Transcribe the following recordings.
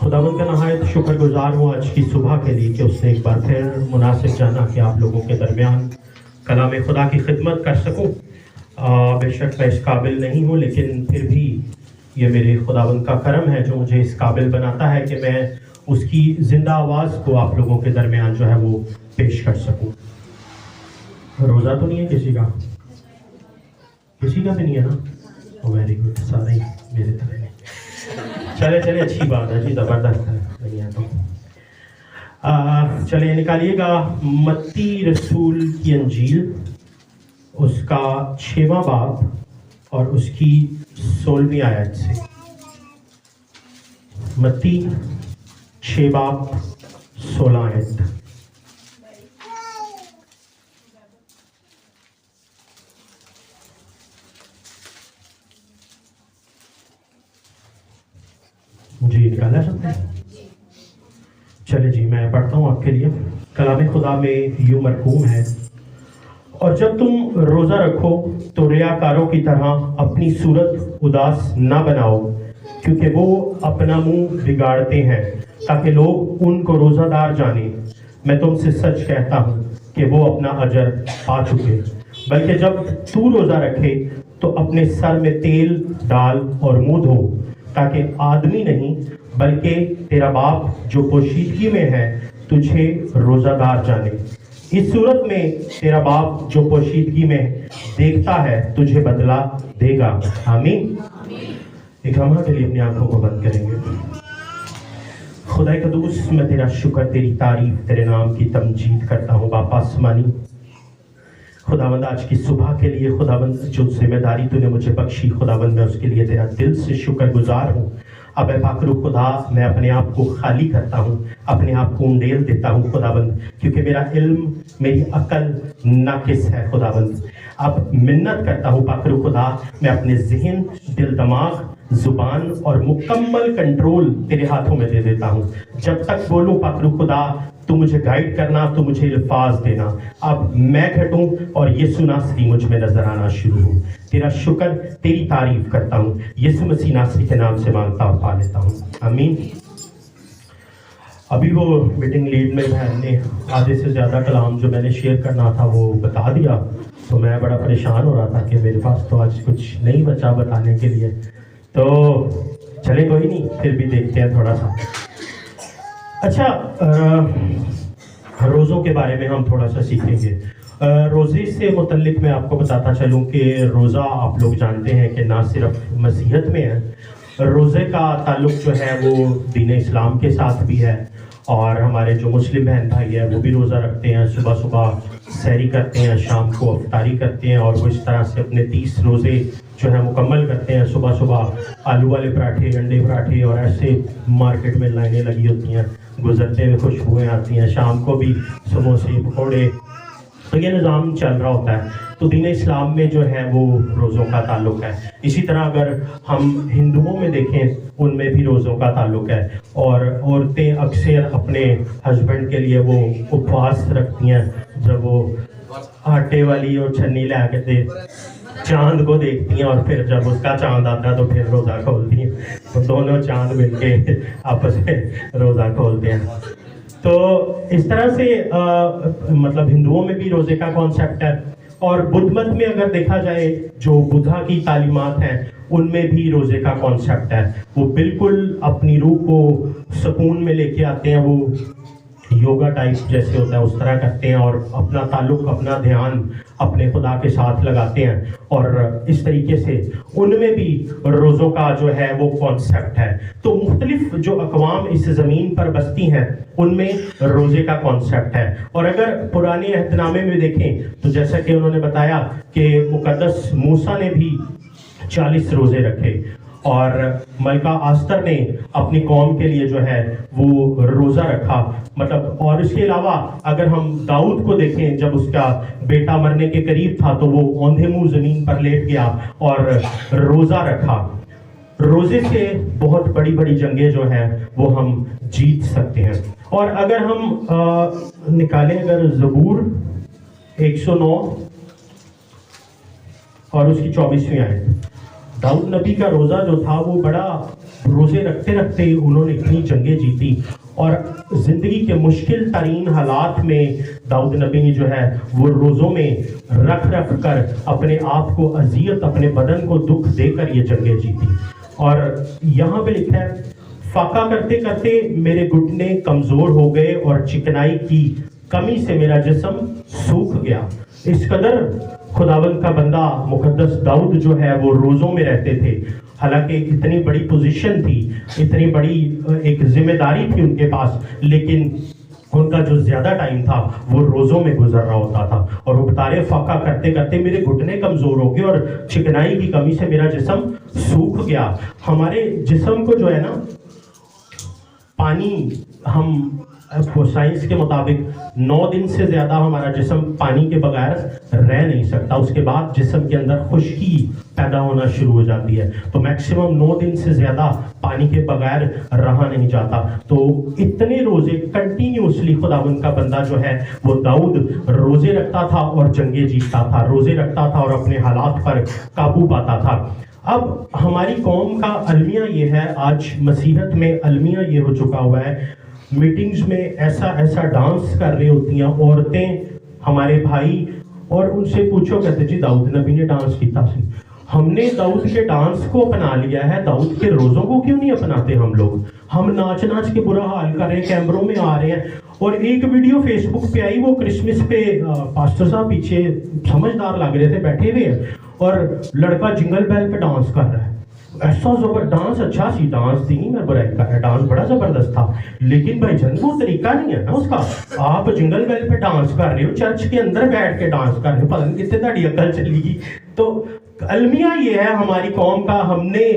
خداوند کا نہایت شکر گزار ہوں آج کی صبح کے لیے کہ اس نے ایک بار پھر مناسب جانا کہ آپ لوگوں کے درمیان کلام خدا کی خدمت کر سکوں۔ بے شک میں اس قابل نہیں ہوں، لیکن پھر بھی یہ میرے خداوند کا کرم ہے جو مجھے اس قابل بناتا ہے کہ میں اس کی زندہ آواز کو آپ لوگوں کے درمیان جو ہے وہ پیش کر سکوں۔ روزہ تو نہیں ہے کسی کا؟ کسی کا بھی نہیں ہے نا؟ ویری گڈ، سارے میرے طرح نہیں۔ چلے اچھی بات ہے جی، زبردست ہے، نہیں ہے تو چلے نکالیے گا متی رسول کی انجیل، اس کا 6واں باب اور اس کی 16ویں آیت سے۔ متی 6 باب 16 آیت۔ جی نکالا سکتے ہیں؟ چلے جی میں پڑھتا ہوں آپ کے لیے۔ کلام خدا میں یوں مرقوم ہے، اور جب تم روزہ رکھو تو ریاکاروں کی طرح اپنی صورت اداس نہ بناؤ، کیونکہ وہ اپنا منہ بگاڑتے ہیں تاکہ لوگ ان کو روزہ دار جانیں۔ میں تم سے سچ کہتا ہوں کہ وہ اپنا اجر پا چکے۔ بلکہ جب تو روزہ رکھے تو اپنے سر میں تیل ڈال اور منہ دھو، تاکہ آدمی نہیں بلکہ تیرا باپ جو پوشیدگی میں ہے تجھے روزہ دار جانے۔ اس صورت میں تیرا باپ جو پوشیدگی میں دیکھتا ہے تجھے بدلہ دے گا۔ آمین۔ ایک لمحہ کے لیے اپنی آنکھوں کو بند کریں گے۔ خدا قدوس میں تیرا شکر، تیری تعریف، تیرے نام کی تمجید کرتا ہوں باپ آسمانی۔ خداوند آج کی صبح کے لیے خداوند جو ذمہ داری تو نے مجھے بخشی، خداوند میں اس کے لیے تیرا دل سے شکر گزار ہوں۔ اب اے پاک روح خدا، میں اپنے آپ کو خالی کرتا ہوں، اپنے آپ کو انڈیل دیتا ہوں خداوند، کیونکہ میرا علم، میری عقل ناقص ہے خداوند۔ اب منت کرتا ہوں پاک روح خدا، میں اپنے ذہن، دل، دماغ، زبان اور مکمل کنٹرول تیرے ہاتھوں میں دے دیتا ہوں۔ جب تک بولوں پاک روح خدا تو مجھے گائیڈ کرنا، تو مجھے الفاظ دینا۔ اب میں گھٹوں اور یسوع ناصری مجھ میں نظر آنا شروع ہو۔ تیرا شکر، تیری تعریف کرتا ہوں، یسوع مسیح ناصری کے نام سے مانگتا اور پا لیتا ہوں، آمین۔ ابھی وہ میٹنگ لیڈ میں بہن نے آدھے سے زیادہ کلام جو میں نے شیئر کرنا تھا وہ بتا دیا، تو میں بڑا پریشان ہو رہا تھا کہ میرے پاس تو آج کچھ نہیں بچا بتانے کے لیے، تو چلے کوئی نہیں، پھر بھی دیکھتے ہیں تھوڑا سا۔ اچھا، روزوں کے بارے میں ہم تھوڑا سا سیکھیں گے۔ روزے سے متعلق میں آپ کو بتاتا چلوں کہ روزہ آپ لوگ جانتے ہیں کہ نہ صرف مسیحیت میں ہے، روزے کا تعلق جو ہے وہ دین اسلام کے ساتھ بھی ہے، اور ہمارے جو مسلم بہن بھائی ہیں وہ بھی روزہ رکھتے ہیں، صبح صبح سحری کرتے ہیں، شام کو افطاری کرتے ہیں، اور وہ اس طرح سے اپنے 30 روزے جو ہے مکمل کرتے ہیں۔ صبح صبح آلو والے پراٹھے، انڈے پراٹھے، اور ایسے مارکیٹ میں لائنیں لگی ہوتی ہیں، گزرتے ہوئے خوشبوئیں آتی ہیں، شام کو بھی سموسے، پکوڑے، تو یہ نظام چل رہا ہوتا ہے۔ تو دین اسلام میں جو ہے وہ روزوں کا تعلق ہے۔ اسی طرح اگر ہم ہندوؤں میں دیکھیں، ان میں بھی روزوں کا تعلق ہے، اور عورتیں اکثر اپنے ہسبینڈ کے لیے وہ اپواس رکھتی ہیں، جب وہ آٹے والی اور چھنی لے کے چاند کو دیکھتی ہیں، اور پھر جب اس کا چاند آتا ہے تو پھر روزہ کھولتی ہیں، تو دونوں چاند مل کے آپس میں روزہ کھولتے ہیں۔ تو اس طرح سے مطلب ہندوؤں میں بھی روزے کا کانسیپٹ ہے، اور بدھ مت میں اگر دیکھا جائے جو بدھا کی تعلیمات ہیں ان میں بھی روزے کا کانسیپٹ ہے۔ وہ بالکل اپنی روح کو سکون میں لے کے آتے ہیں، وہ یوگا ٹائپ جیسے ہوتا ہے اس طرح کرتے ہیں، اور اپنا تعلق، اپنا دھیان اپنے خدا کے ساتھ لگاتے ہیں، اور اس طریقے سے ان میں بھی روزوں کا جو ہے وہ کانسیپٹ ہے۔ تو مختلف جو اقوام اس زمین پر بستی ہیں ان میں روزے کا کانسیپٹ ہے۔ اور اگر پرانے عہد نامے میں دیکھیں تو جیسا کہ انہوں نے بتایا کہ مقدس موسیٰ نے بھی 40 روزے رکھے، اور ملکہ آستر نے اپنی قوم کے لیے جو ہے وہ روزہ رکھا، مطلب۔ اور اس کے علاوہ اگر ہم داؤد کو دیکھیں، جب اس کا بیٹا مرنے کے قریب تھا تو وہ اوندھے منہ زمین پر لیٹ گیا اور روزہ رکھا۔ روزے سے بہت بڑی بڑی جنگیں جو ہیں وہ ہم جیت سکتے ہیں۔ اور اگر ہم نکالیں اگر زبور 109 اور اس کی 24ویں آیت، داؤد نبی کا روزہ جو تھا وہ بڑا रोज़े रखते रखते उन्होंने इतनी जंगें जीती और ज़िंदगी के मुश्किल तरीन हालात में दाऊद नबी ने जो है वो रोज़ों में रख रख कर अपने आप को अजियत, अपने बदन को दुख देकर ये जंगें जीती। और यहाँ पे लिखा है, फाका करते करते मेरे घुटने कमज़ोर हो गए और चिकनाई की कमी से मेरा जिस्म सूख गया। इस कदर खुदावंद का बंदा मुकद्दस दाऊद जो है वो रोज़ों में रहते थे। हालांकि इतनी बड़ी पोजीशन थी, इतनी बड़ी एक जिम्मेदारी थी उनके पास, लेकिन उनका जो ज़्यादा टाइम था वो रोज़ों में गुजर रहा होता था। और वो बता रहे, फाका करते करते मेरे घुटने कमज़ोर हो गए और चिकनाई की कमी से मेरा जिस्म सूख गया। हमारे जिस्म को जो है ना पानी, हम साइंस के मुताबिक 9 दिन से ज़्यादा हमारा जिस्म पानी के बगैर रह नहीं सकता। उसके बाद जिस्म के अंदर खुश्की पैदा होना शुरू हो जाती है। तो मैक्सिमम 9 दिन से ज़्यादा पानी के बगैर रहा नहीं जाता। तो इतने रोज़े कंटिन्यूसली खुदावंद का बंदा जो है वो दाऊद रोज़े रखता था और जंगे जीतता था, रोज़े रखता था और अपने हालात पर काबू पाता था। अब हमारी कौम का अलमिया ये है, आज मसीहत में अलमिया ये हो चुका हुआ है, मीटिंग्स में ऐसा ऐसा डांस कर रही होती हैं औरतें, हमारे भाई, और उनसे पूछो, कहते जी दाऊद नबी ने डांस किया सी। हमने दाऊद के डांस को अपना लिया है, दाऊद के रोज़ों को क्यों नहीं अपनाते हम लोग? हम नाच नाच के बुरा हाल कर रहे हैं, कैमरों में आ रहे हैं। और एक वीडियो फेसबुक पे आई, वो क्रिसमस पे पास्टर साहब पीछे समझदार लग रहे थे, बैठे हुए हैं और लड़का जिंगल बेल पे डांस कर रहा है। ऐसा जबर डांस, अच्छा सी डांस थी, नहीं मैं बुराई कर रहा, डांस बड़ा जबरदस्त था, लेकिन भाई जन वो तरीका नहीं है ना उसका। आप जिंगल बेल पे डांस कर रहे हो, चर्च के अंदर बैठ के डांस कर रहे हो, पता नहीं कितने ਤੁਹਾਡੀ अकल चलेगी। तो अलमिया ये है हमारी कौम का, हमने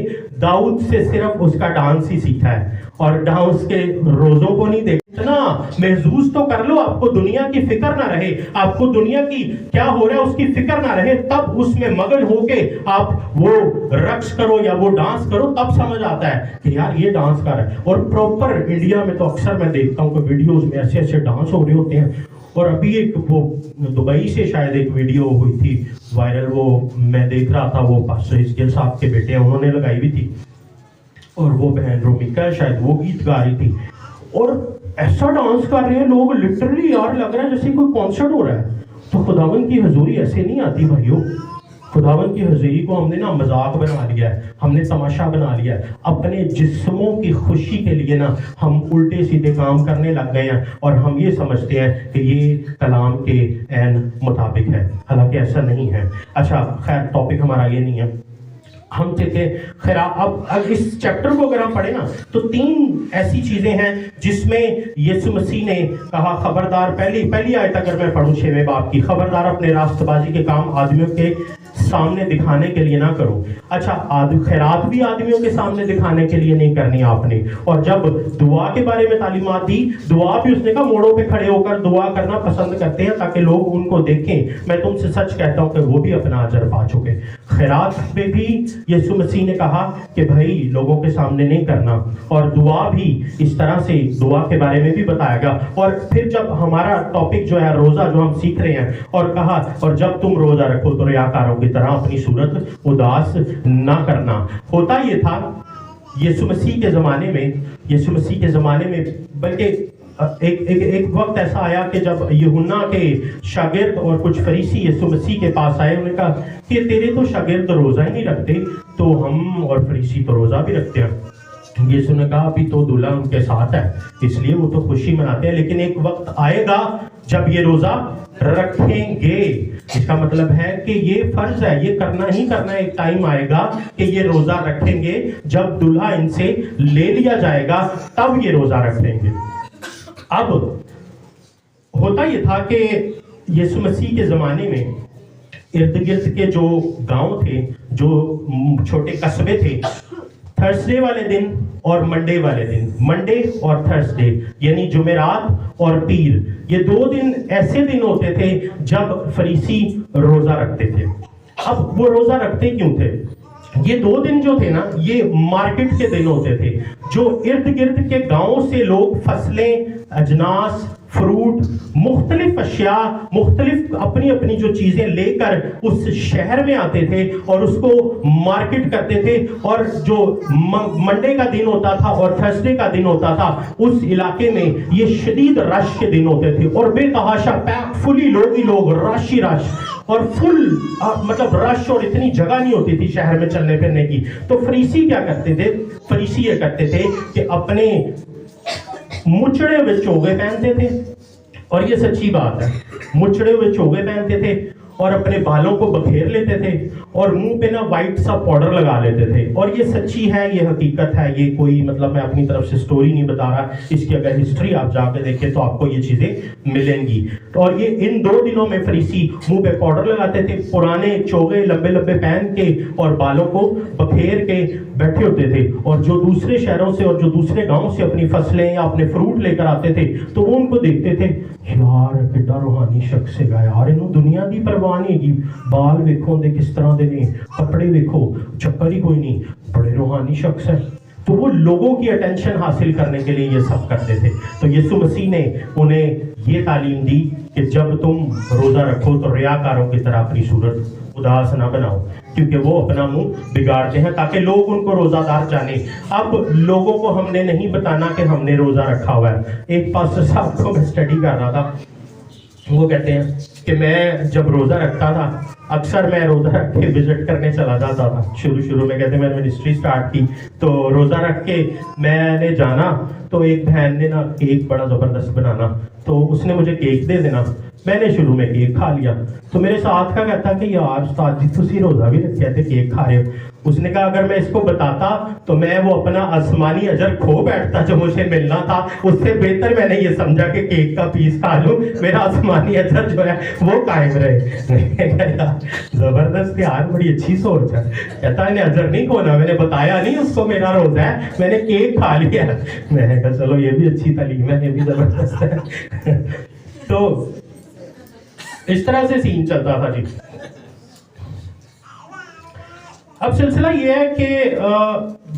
दाऊद से सिर्फ उसका डांस ही सीखा है और डांस के रोज़ों को नहीं देखा। इतना महसूस तो कर लो, आपको दुनिया की फिक्र ना रहे, आपको दुनिया की क्या हो रहा है उसकी फिक्र ना रहे, तब उसमें मगन होके आप वो रक्स करो या वो डांस करो, तब समझ आता है कि यार ये डांस कर रहा है। और प्रॉपर इंडिया में तो अक्सर मैं देखता हूँ कि वीडियोस में ऐसे ऐसे डांस हो रहे होते हैं। और अभी एक वो दुबई से शायद एक वीडियो हुई थी वायरल, वो मैं देख रहा था, वो पास्टर हिस्कियल साहब के बेटे हैं, उन्होंने लगाई हुई थी और वो बहन रोमिका शायद वो गीत गा रही थी और ऐसा डांस कर रहे हैं लोग, लिटरली यार लग रहा है जैसे कोई कॉन्सर्ट हो रहा है। तो खुदावन की हजूरी ऐसे नहीं आती भाइयों। खुदावन की हजूरी को हमने ना मजाक बना लिया है, हमने तमाशा बना लिया है। अपने जिस्मों की खुशी के लिए ना हम उल्टे सीधे काम करने लग गए हैं और हम ये समझते हैं कि ये कलाम के ऐन मुताबिक है, हालांकि ऐसा नहीं है। अच्छा खैर, टॉपिक हमारा ये नहीं है, हम चलते खैर। अब इस चैप्टर को अगर हम पढ़े ना तो 3 ऐसी चीजें हैं जिसमें यीशु मसीह ने कहा, खबरदार, पहली आयत अगर मैं पढ़ूं 6वें बाब की, खबरदार अपने रास्तबाजी के काम आदमियों के सामने दिखाने के लिए ना करो। अच्छा, खैरात भी आदमियों के सामने दिखाने के लिए नहीं करनी आपने। और जब दुआ के बारे में तालीमात दी, दुआ भी उसने कहा मोड़ों पे खड़े होकर दुआ करना पसंद करते हैं ताकि लोग उनको देखें। मैं तुमसे सच कहता हूं कि वो भी अपना अजर पा चुके। खैरात पे भी यीशु मसीह ने कहा कि भाई लोगों के सामने नहीं करना, और दुआ भी इस तरह से, दुआ के बारे में भी बताया गया। और फिर जब हमारा टॉपिक जो है रोजा जो हम सीख रहे हैं, और कहा और जब तुम रोजा रखो तो रियाकारों की तरह अपनी सूरत उदास ना करना। होता ये था यीशु मसीह के ज़माने में, बल्कि एक वक्त ऐसा आया कि जब यूहन्ना के शागिर्द और कुछ फरीसी यीशु मसीह के पास आए, उन्होंने कहा कि तेरे तो शागिर्द रोज़ा ही नहीं रखते, तो हम और फरीसी तो रोज़ा भी रखते हैं। यीशु ने कहा अभी तो दूल्हा उनके साथ है, इसलिए वो तो खुशी मनाते हैं, लेकिन एक वक्त आएगा जब ये रोज़ा रखेंगे। इसका मतलब है कि ये फर्ज है, ये करना ही करना है। एक टाइम आएगा कि ये रोज़ा रखेंगे, जब दूल्हा इनसे ले लिया जाएगा तब ये रोज़ा रख लेंगे। अब होता ये था कि यीशु मसीह के ज़माने में इर्द गिर्द के जो गांव थे, जो छोटे कस्बे थे, थर्सडे वाले दिन और मंडे वाले दिन, मंडे और थर्सडे यानी जुमेरात और पीर, ये 2 दिन ऐसे दिन होते थे जब फरीसी रोज़ा रखते थे। अब वो रोज़ा रखते क्यों थे? ये 2 दिन जो थे ना, ये मार्केट के दिन होते थे, जो इर्द गिर्द के गांवों से लोग फसलें, अजनास, फ्रूट, मुख्तलिफ अशिया, मुख्तलिफ अपनी अपनी जो चीज़ें लेकर उस शहर में आते थे और उसको मार्केट करते थे। और जो मंडे का दिन होता था और थर्सडे का दिन होता था, उस इलाके में ये शदीद रश के दिन होते थे और बेतहाशा पैक, फुली लोग ही लोग, रश ही रश और फुल मतलब रश, और इतनी जगह नहीं होती थी शहर में चलने फिरने की। तो फरीसी क्या करते थे? फरीसी ये करते थे कि अपने मुचड़े हुए चोगे पहनते थे, और ये सच्ची बात है, मुचड़े हुए चोगे पहनते थे और अपने बालों को बखेर लेते थे और मुंह पे ना वाइट सा पाउडर लगा लेते थे। और ये सच्ची है, ये हकीकत है, ये कोई मतलब मैं अपनी तरफ से स्टोरी नहीं बता रहा, इसकी अगर हिस्ट्री आप जाके देखें तो आपको ये चीजें मिलेंगी। और ये इन 2 दिनों में फरीसी मुंह पे पाउडर लगाते थे, पुराने चोगे लंबे लंबे पहन के और बालों को बखेर के बैठे होते थे। और जो दूसरे शहरों से और जो दूसरे गाँव से अपनी फसलें या अपने फ्रूट लेकर आते थे तो वो उनको देखते थे, यार कितना रूहानी शख्स है यार, इन्हों दुनिया की परवाह नहीं की, बाल वेखो दे किस तरह दे ने, कपड़े वेखो, चक्कर ही कोई नहीं, बड़े रूहानी शख्स है। तो वो लोगों की अटेंशन हासिल करने के लिए ये सब करते थे। तो यीशु मसीह ने उन्हें ये तालीम दी कि जब तुम रोजा रखो तो रियाकारों की तरह अपनी सूरत उदास ना बनाओ, क्योंकि वो अपना मुंह बिगाड़ते हैं ताकि लोग उनको रोजादार जाने। अब लोगों को हमने नहीं बताना कि हमने रोजा रखा हुआ है। एक पास्टर साहब को मैं स्टडी कर रहा था, वो कहते हैं कि मैं जब रोजा रखता था, अक्सर मैं रोजा रख के विजिट करने चला जाता था। शुरू में कहते मैंने मिनिस्ट्री स्टार्ट की तो रोजा रख के मैंने जाना, तो एक बहन ने ना केक बड़ा जबरदस्त बनाना, तो उसने मुझे केक दे देना, मैंने शुरू में केक खा लिया। तो मेरे साथ का कहता कि यार उस्ताद जी तुसी रोजा भी रखे थे, केक खा रहे हो। उसने कहा अगर मैं इसको बताता तो मैं वो अपना आसमानी अजर खो बैठता जो मुझे मिलना था, उससे बेहतर मैंने ये समझा कि केक का पीस खा लूं, मेरा आसमानी अजर जो है वो कायम रहे। जबरदस्त यार, बड़ी अच्छी सोच है। कहता है अजर नहीं खोना, मैंने बताया नहीं उसको मेरा रोजा है, मैंने केक खा लिया। मैंने कहा चलो ये भी अच्छी तालीम है, ये भी जबरदस्त है। तो इस तरह से सीन चलता था जी। अब सिलसिला ये है कि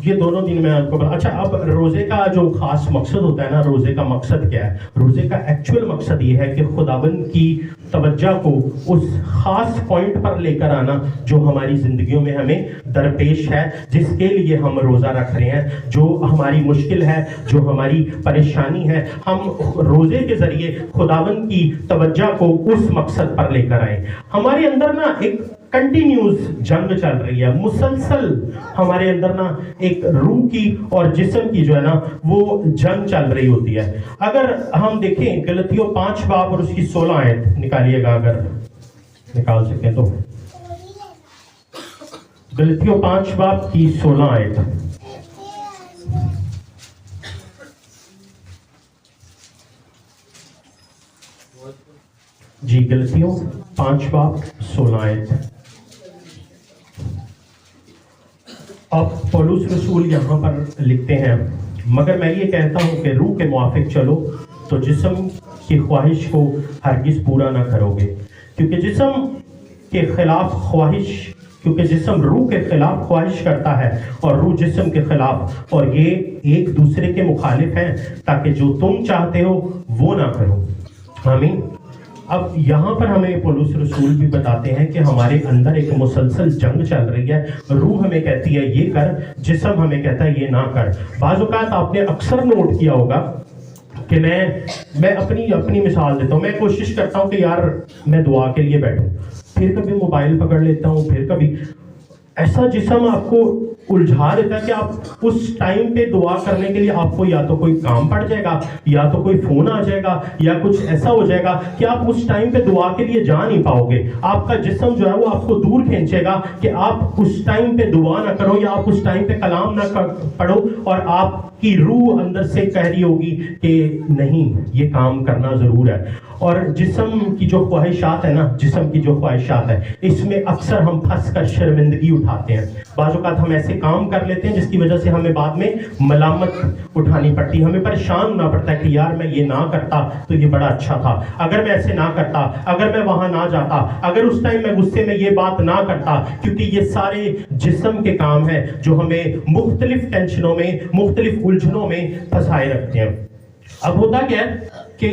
ये दोनों दिन में आपको अच्छा, अब रोजे का जो खास मकसद होता है ना, रोजे का मकसद क्या है? रोजे का एक्चुअल मकसद ये है कि खुदाबंद की तवज्जो को उस खास पॉइंट पर लेकर आना जो हमारी जिंदगियों में हमें दरपेश है, जिसके लिए हम रोजा रख रहे हैं, जो हमारी मुश्किल है, जो हमारी परेशानी है, हम रोजे के जरिए खुदाबंद की तवज्जो को उस मकसद पर लेकर आए। हमारे अंदर ना एक कंटिन्यूस जंग चल रही है, मुसलसल हमारे अंदर ना एक रूह की और जिस्म की जो है ना वो जंग चल रही होती है। अगर हम देखें गलतियों 5 बाब और उसकी 16 आयत निकालिएगा, अगर निकाल सकें तो गलतियों 5 बाब की 16 आयत। जी गलतियों 5 बाब 16 आयत। अब पौलुस रसूल यहाँ पर लिखते हैं, मगर मैं ये कहता हूँ कि रूह के मुआफिक चलो तो जिस्म की ख्वाहिश को हरगिज पूरा ना करोगे, क्योंकि जिस्म के खिलाफ ख्वाहिश, क्योंकि जिस्म रूह के खिलाफ ख्वाहिश करता है और रूह जिस्म के खिलाफ, और ये एक दूसरे के मुखालिफ हैं, ताकि जो तुम चाहते हो वो ना करो। आमीन। अब यहाँ पर हमें पौलुस रसूल भी बताते हैं कि हमारे अंदर एक मुसलसल जंग चल रही है। रूह हमें कहती है ये कर, जिस्म हमें कहता है ये ना कर। बाज़ औक़ात आपने अक्सर नोट किया होगा कि मैं अपनी मिसाल देता हूँ, मैं कोशिश करता हूँ कि यार मैं दुआ के लिए बैठूँ, फिर कभी मोबाइल पकड़ लेता हूँ, फिर कभी ऐसा जिस्म आपको उलझा देता है कि आप उस टाइम पे दुआ करने के लिए आपको या तो कोई काम पड़ जाएगा, या तो कोई फोन आ जाएगा, या कुछ ऐसा हो जाएगा कि आप उस टाइम पे दुआ के लिए जा नहीं पाओगे। आपका जिस्म जो है वो आपको दूर खींचेगा कि आप उस टाइम पे दुआ ना करो या आप उस टाइम पे कलाम ना पढ़ो, और आपकी रूह अंदर से कह रही होगी कि नहीं ये काम करना जरूर है। और जिस्म की जो ख्वाहिशात है ना, जिस्म की जो ख्वाहिशात है, इसमें अक्सर हम फंस कर शर्मिंदगी उठाते हैं। बाज़ औक़ात हम ऐसे काम कर लेते हैं जिसकी वजह से हमें बाद में मलामत उठानी पड़ती है, हमें परेशान होना पड़ता है कि यार मैं ये ना करता तो ये बड़ा अच्छा था, अगर मैं ऐसे ना करता, अगर मैं वहां ना जाता, अगर उस टाइम मैं गुस्से में ये बात ना करता, क्योंकि ये सारे जिस्म के काम हैं जो हमें मुख्तलिफ टेंशनों में, मुख्तलिफ उलझनों में फंसाए रखते हैं। अब होता क्या है कि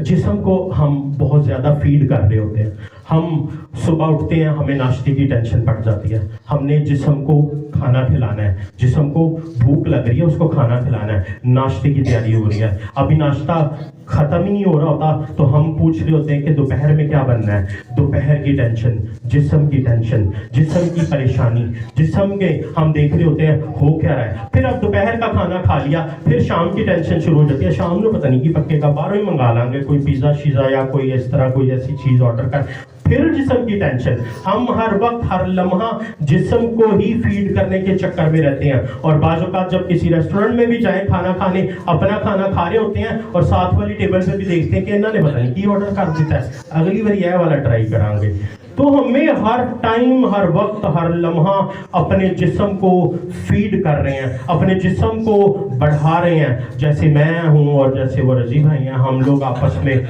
जिस्म को हम बहुत ज़्यादा फीड कर रहे होते हैं। हम सुबह उठते हैं, हमें नाश्ते की टेंशन पड़ जाती है, हमने जिस्म को खाना खिलाना है, जिस्म को भूख लग रही है, उसको खाना खिलाना है, नाश्ते की तैयारी हो रही है, अभी नाश्ता ख़त्म ही नहीं हो रहा होता तो हम पूछ रहे होते हैं कि दोपहर में क्या बनना है। दोपहर की टेंशन, जिस्म की टेंशन, जिस्म की परेशानी, जिस्म के हम देख रहे होते हैं हो क्या रहा है। फिर अब दोपहर का खाना खा लिया, फिर शाम की टेंशन शुरू हो जाती है, शाम में पता नहीं कि पक्केगा, बाहरों ही मंगा लाएंगे, कोई पिज़्ज़ा शिज़ा या कोई इस तरह कोई ऐसी चीज़ ऑर्डर कर। फिर जिस्म की टेंशन, हम हर वक्त हर लम्हा जिस्म को ही फीड करने के चक्कर में रहते हैं। और बाज़ औक़ात जब किसी रेस्टोरेंट में भी जाएं खाना खाने, अपना खाना खा रहे होते हैं और साथ वाली टेबल पे भी देखते हैं कि इन्होंने पता नहीं की ऑर्डर कर देता है, अगली बार यह वाला ट्राई करांगे। तो हमें हर टाइम, हर वक्त, हर लम्हा अपने जिस्म को फीड कर रहे हैं, अपने जिस्म को बढ़ा रहे हैं। जैसे मैं हूँ और जैसे वो रजी भाई हैं, हम लोग आपस में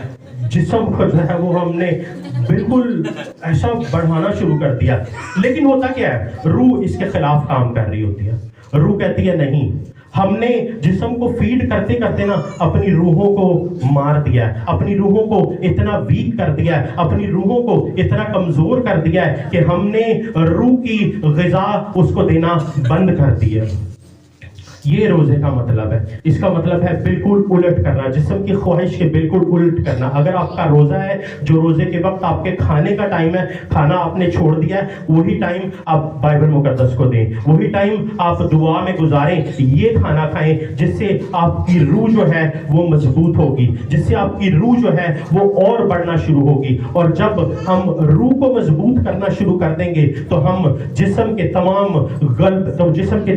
जिस्म को जो है वो हमने बिल्कुल ऐसा बढ़ाना शुरू कर दिया। लेकिन होता क्या है, रूह इसके खिलाफ काम कर रही होती है। रूह कहती है नहीं, हमने जिस्म को फीड करते करते ना अपनी रूहों को मार दिया है, अपनी रूहों को इतना वीक कर दिया है, अपनी रूहों को इतना कमजोर कर दिया है कि हमने रूह की ग़िज़ा उसको देना बंद कर दिया। ये रोजे का मतलब है। इसका मतलब है बिल्कुल उलट करना, जिस्म की ख्वाहिश के बिल्कुल उलट करना। अगर आपका रोजा है, जो रोजे के वक्त आपके खाने का टाइम है, खाना आपने छोड़ दिया है, वही टाइम आप बाइबल मुकद्दस को दें, वही टाइम आप दुआ में गुजारें, ये खाना खाएं जिससे आपकी रूह जो है वो मजबूत होगी, जिससे आपकी रूह जो है वो और बढ़ना शुरू होगी। और जब हम रूह को मजबूत करना शुरू कर देंगे तो हम जिस्म के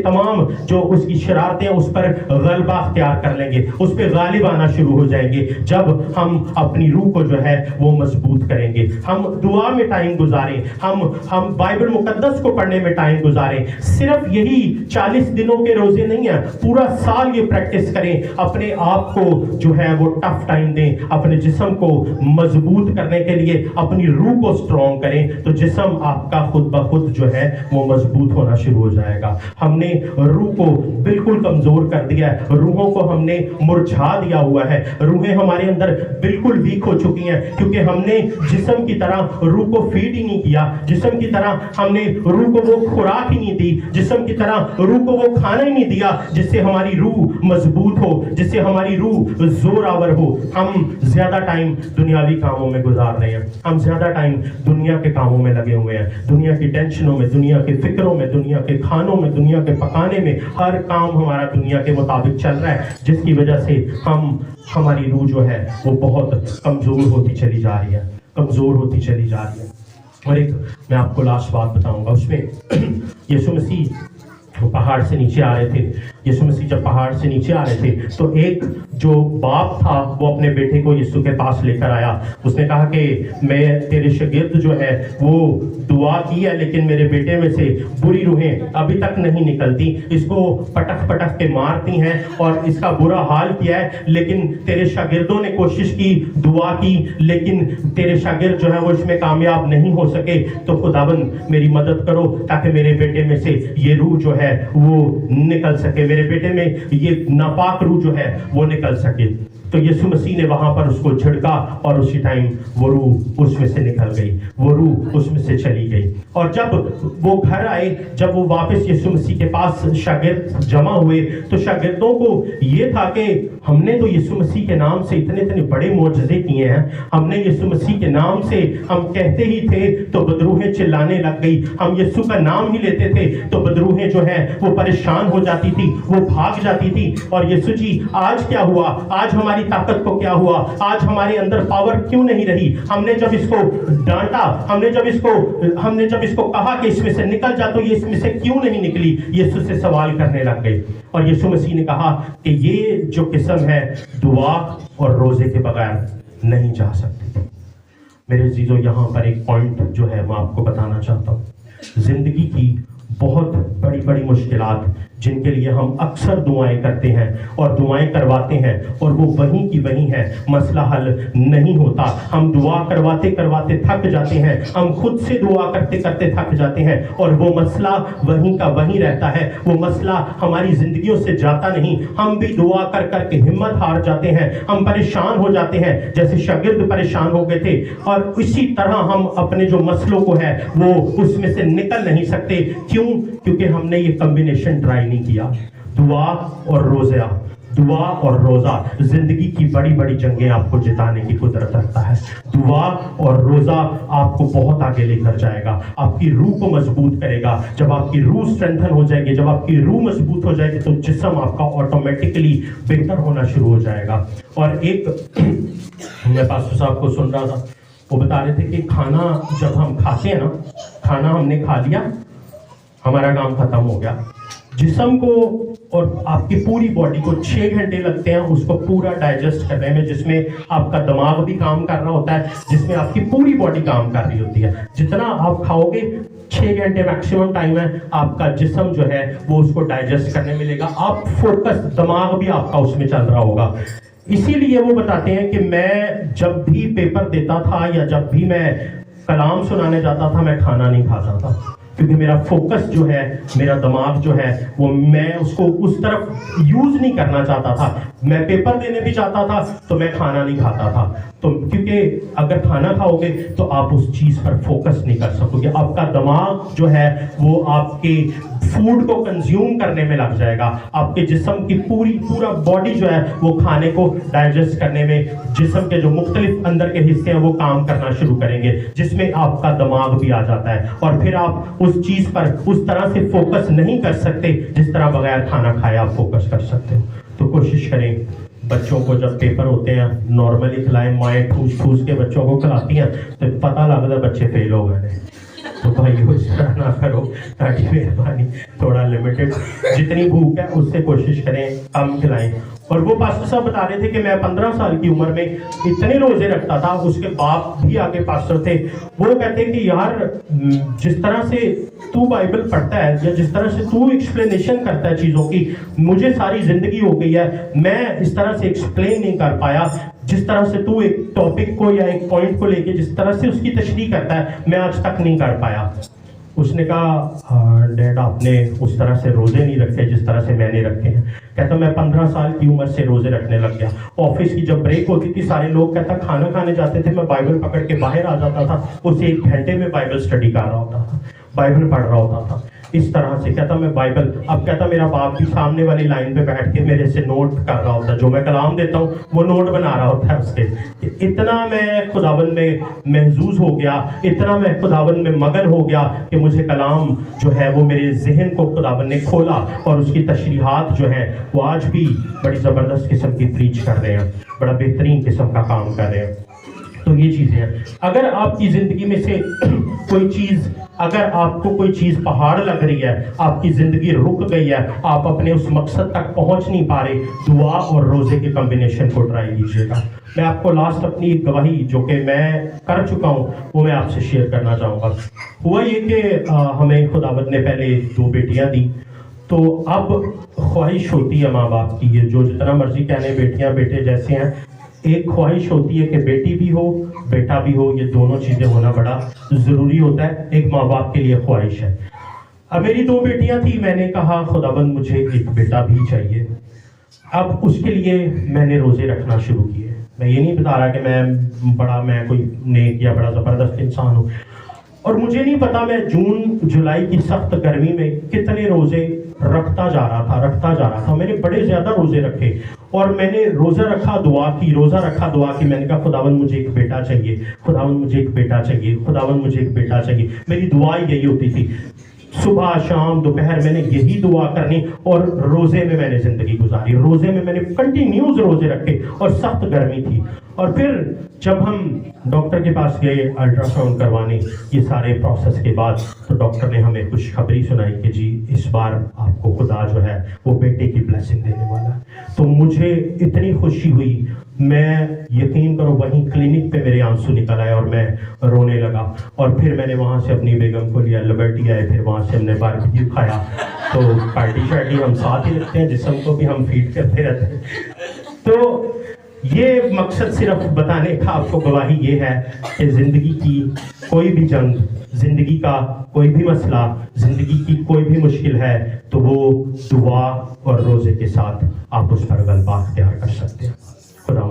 तमाम जो उसकी शरारतें उस पर गलबा अख्तियार कर लेंगे, उस पर गालिब आना शुरू हो जाएंगे। जब हम अपनी रूह को जो है वो मजबूत करेंगे, हम दुआ में टाइम गुजारें, हम बाइबल मुकद्दस को पढ़ने में टाइम गुजारें। सिर्फ यही 40 दिनों के रोजे नहीं है, पूरा साल ये प्रैक्टिस करें। अपने आप को जो है वो टफ टाइम दें, अपने जिस्म को मजबूत करने के लिए अपनी रूह को स्ट्रॉन्ग करें, तो जिस्म आपका खुद ब खुद जो है वो मजबूत होना शुरू हो जाएगा। हमने रूह को बिल्कुल कमजोर कर दिया है, रूहों को हमने मुरझा दिया हुआ है, रूहें हमारे अंदर बिल्कुल वीक हो चुकी हैं, क्योंकि हमने जिस्म की तरह रूह को फीड ही नहीं किया, जिस्म की तरह हमने रूह को वो खुराक ही नहीं दी, जिस्म की तरह रूह को वो खाना ही नहीं दिया जिससे हमारी रूह मजबूत हो, जिससे हमारी रूह जोरावर हो। हम ज्यादा टाइम दुनियावी कामों में गुजार रहे हैं, हम ज्यादा टाइम दुनिया के कामों में लगे हुए हैं, दुनिया की टेंशनों में, दुनिया के फिक्रों में, दुनिया के खानों में, दुनिया के पकाने में। हर काम हमारा दुनिया के मुताबिक चल रहा है, जिसकी वजह से हमारी रूह जो है वो बहुत कमजोर होती चली जा रही है, कमजोर होती चली जा रही है। और एक मैं आपको लास्ट बात बताऊंगा, उसमें यीशु मसीह पहाड़ से नीचे आ रहे थे। यीशु मसीह जब पहाड़ से नीचे आ रहे थे तो एक जो बाप था वो अपने बेटे को यीशु के पास लेकर आया। उसने कहा कि मैं तेरे शागिर्द जो है वो दुआ की है, लेकिन मेरे बेटे में से बुरी रूहें अभी तक नहीं निकलती, इसको पटक पटक के मारती हैं और इसका बुरा हाल किया है, लेकिन तेरे शागिर्दों ने कोशिश की, दुआ की, लेकिन तेरे शागिर्द जो है वो इसमें कामयाब नहीं हो सके। तो खुदाबंद मेरी मदद करो ताकि मेरे बेटे में से ये रूह जो है वो निकल सके, मेरे बेटे में ये नापाक रूह जो है वो निकल सके। तो यीशु मसीह ने वहां पर उसको झिड़का और उसी टाइम वो रूह उसमें से निकल गई, वो रूह उसमें से चली गई। और जब वो घर आए, जब वो वापस यीशु मसीह के पास शागिर्द जमा हुए, तो शागिर्दों को ये था कि हमने तो यीशु मसीह के नाम से इतने इतने बड़े मोजज़े किए हैं, हमने यीशु मसीह के नाम से हम कहते ही थे तो बदरूहें चिल्लाने लग गई, हम यीशु का नाम ही लेते थे तो बदरूहें जो है वो परेशान हो जाती थी, वो भाग जाती थी। और यीशु जी आज क्या हुआ, आज हमारी ताकत को क्या हुआ, आज हमारे अंदर पावर क्यों नहीं रही? हमने जब इसको डांटा, हमने जब इसको कहा कि इसमें से निकल जा, तो ये इसमें से क्यों नहीं निकली? यीशु से सवाल करने लग गए। और यीशु मसीह ने कहा कि ये जो किस्म है दुआ और रोजे के बगैर नहीं जा सकती। मेरे अजीजों, यहाँ पर एक पॉइंट जो है मैं आपको बताना चाहता हूँ। जिंदगी की बहुत बड़ी बड़ी मुश्किलात جن کے لیے ہم اکثر دعائیں کرتے ہیں اور دعائیں کرواتے ہیں اور وہ وہیں کی وہیں ہیں، مسئلہ حل نہیں ہوتا. ہم دعا کرواتے کرواتے تھک جاتے ہیں، ہم خود سے دعا کرتے کرتے تھک جاتے ہیں اور وہ مسئلہ وہیں کا وہیں رہتا ہے، وہ مسئلہ ہماری زندگیوں سے جاتا نہیں. ہم بھی دعا کر کر کے ہمت ہار جاتے ہیں، ہم پریشان ہو جاتے ہیں جیسے شاگرد پریشان ہو گئے تھے، اور اسی طرح ہم اپنے جو مسئلوں کو ہے وہ اس میں سے نکل نہیں سکتے. کیوں؟ کیونکہ ہم نے یہ کمبینیشن ٹرائی نہیں کیا. دعا اور روزہ، دعا اور روزہ زندگی کی بڑی بڑی جنگیں آپ کو جتانے کی قدرت رکھتا ہے. دعا اور روزہ آپ کو بہت آگے لے کر جائے گا، آپ کی روح کو مضبوط کرے گا. جب آپ کی روح اسٹرینتھن ہو جائے گی، جب آپ کی روح مضبوط ہو جائے گی، تو جسم آپ کا آٹومیٹکلی بہتر ہونا شروع ہو جائے گا. اور ایک میں پاسٹر صاحب کو سن رہا تھا، وہ بتا رہے تھے کہ کھانا جب ہم کھاتے ہیں نا، کھانا ہم نے کھا لیا، ہمارا کام ختم ہو گیا. جسم کو اور آپ کی پوری باڈی کو 6 گھنٹے لگتے ہیں اس کو پورا ڈائجسٹ کرنے میں، جس میں آپ کا دماغ بھی کام کر رہا ہوتا ہے، جس میں آپ کی پوری باڈی کام کر رہی ہوتی ہے. جتنا آپ کھاؤ گے 6 گھنٹے میکسیمم ٹائم ہے آپ کا جسم جو ہے وہ اس کو ڈائجسٹ کرنے میں لے گا. آپ فوکس، دماغ بھی آپ کا اس میں چل رہا ہوگا. اسی لیے وہ بتاتے ہیں کہ میں جب بھی پیپر دیتا تھا یا جب بھی میں کلام سنانے جاتا تھا، میں کھانا نہیں کھاتا تھا، کیونکہ میرا فوکس جو ہے، میرا دماغ جو ہے وہ میں اس کو اس طرف یوز نہیں کرنا چاہتا تھا. میں پیپر دینے بھی چاہتا تھا تو میں کھانا نہیں کھاتا تھا. تو کیونکہ اگر کھانا کھاؤ گے تو آپ اس چیز پر فوکس نہیں کر سکو گے. آپ کا دماغ جو ہے وہ آپ کے فوڈ کو کنزیوم کرنے میں لگ جائے گا. آپ کے جسم کی پورا باڈی جو ہے وہ کھانے کو ڈائجسٹ کرنے میں، جسم کے جو مختلف اندر کے حصے ہیں وہ کام کرنا شروع کریں گے، جس میں آپ کا دماغ بھی آ جاتا ہے. اور پھر آپ اس چیز پر اس طرح سے فوکس نہیں کر سکتے جس طرح بغیر کھانا کھائے آپ فوکس کر سکتے ہو. تو کوشش کریں بچوں کو جب پیپر ہوتے ہیں نارملی کھلائیں. مائیں ٹھوس کے بچوں کو کھلاتی ہیں تو پتہ لگتا ہے بچے فیل ہو گئے. تو بھائی اس طرح نہ کرو، تاکہ مہربانی تھوڑا لمیٹڈ جتنی بھوک ہے اس سے کوشش کریں کم کھلائیں. اور وہ پاسٹر صاحب بتا رہے تھے کہ میں 15 سال کی عمر میں اتنے روزے رکھتا تھا. اس کے باپ بھی آگے پاسٹر تھے. وہ کہتے کہ یار جس طرح سے تو بائبل پڑھتا ہے یا جس طرح سے تو ایکسپلینیشن کرتا ہے چیزوں کی، مجھے ساری زندگی ہو گئی ہے، میں اس طرح سے ایکسپلین نہیں کر پایا. جس طرح سے تو ایک ٹاپک کو یا ایک پوائنٹ کو لے کے جس طرح سے اس کی تشریح کرتا ہے، میں آج تک نہیں کر پایا. اس نے کہا ڈیڈ آپ نے اس طرح سے روزے نہیں رکھے جس طرح سے میں نے رکھے ہیں. کہتا میں 15 سال کی عمر سے روزے رکھنے لگ گیا. آفس کی جب بریک ہوتی تھی سارے لوگ کہتا کھانا کھانے جاتے تھے، میں بائبل پکڑ کے باہر آ جاتا تھا. اس 1 گھنٹے میں بائبل اسٹڈی کر رہا ہوتا تھا، بائبل پڑھ رہا ہوتا تھا. اس طرح سے کہتا میں بائبل، اب کہتا میرا باپ بھی سامنے والی لائن پہ بیٹھ کے میرے سے نوٹ کر رہا ہوتا ہے، جو میں کلام دیتا ہوں وہ نوٹ بنا رہا ہوتا ہے اس کے. اتنا میں خداوند میں محظوظ ہو گیا، اتنا میں خداوند میں مگن ہو گیا کہ مجھے کلام جو ہے وہ میرے ذہن کو خداوند نے کھولا، اور اس کی تشریحات جو ہیں وہ آج بھی بڑی زبردست قسم کی پریچ کر رہے ہیں، بڑا بہترین قسم کا کام کر رہے ہیں. تو یہ چیزیں ہیں. اگر آپ کی زندگی میں سے کوئی چیز، اگر آپ کو کوئی چیز پہاڑ لگ رہی ہے، آپ کی زندگی رک گئی ہے، آپ اپنے اس مقصد تک پہنچ نہیں پا رہے، دعا اور روزے کے کمبینیشن کو ٹرائی کیجیے گا. میں آپ کو لاسٹ اپنی ایک گواہی جو کہ میں کر چکا ہوں وہ میں آپ سے شیئر کرنا چاہوں گا. ہوا یہ کہ ہمیں خداوند نے پہلے 2 بیٹیاں دی، تو اب خواہش ہوتی ہے ماں باپ کی، یہ جو جتنا مرضی کہنے بیٹیاں بیٹے جیسے ہیں، ایک خواہش ہوتی ہے کہ بیٹی بھی ہو بیٹا بھی ہو، یہ دونوں چیزیں ہونا بڑا ضروری ہوتا ہے، ایک ماں باپ کے لیے خواہش ہے. اب میری 2 بیٹیاں تھیں، میں نے کہا خداوند مجھے ایک بیٹا بھی چاہیے. اب اس کے لیے میں نے روزے رکھنا شروع کیے. میں یہ نہیں بتا رہا کہ میں کوئی نیک یا بڑا زبردست انسان ہوں، اور مجھے نہیں پتا میں جون جولائی کی سخت گرمی میں کتنے روزے رکھتا جا رہا تھا. میں نے بڑے زیادہ روزے رکھے، اور میں نے روزہ رکھا دعا کی. میں نے کہا خداوند مجھے ایک بیٹا چاہیے، خداوند مجھے ایک بیٹا چاہیے، خداوند مجھے ایک بیٹا چاہیے. میری دعا یہی ہوتی تھی، صبح شام دوپہر میں نے یہی دعا کرنی، اور روزے میں نے زندگی گزاری. روزے میں نے کنٹینیوز روزے رکھے، اور سخت گرمی تھی. اور پھر جب ہم ڈاکٹر کے پاس گئے الٹرا ساؤنڈ کروانے، یہ سارے پروسیس کے بعد، تو ڈاکٹر نے ہمیں خوشخبری سنائی کہ جی اس بار آپ کو خدا جو ہے وہ بیٹے کی بلیسنگ دینے والا ہے. تو مجھے اتنی خوشی ہوئی. میں یقین کرو وہیں کلینک پہ میرے آنسو نکل آئے اور میں رونے لگا، اور پھر میں نے وہاں سے اپنی بیگم کو لیا، لبرٹی آئے، پھر وہاں سے ہم نے باربیکیو کھایا، تو پارٹی شارٹی ہم ساتھ ہی رکھتے ہیں، جسم کو بھی ہم فیڈ کرتے رہتے ہیں۔ تو یہ مقصد صرف بتانے کا آپ کو گواہی یہ ہے کہ زندگی کی کوئی بھی جنگ، زندگی کا کوئی بھی مسئلہ، زندگی کی کوئی بھی مشکل ہے تو وہ دعا اور روزے کے ساتھ آپ اس پر غلبہ اختیار کر سکتے ہیں۔ خدا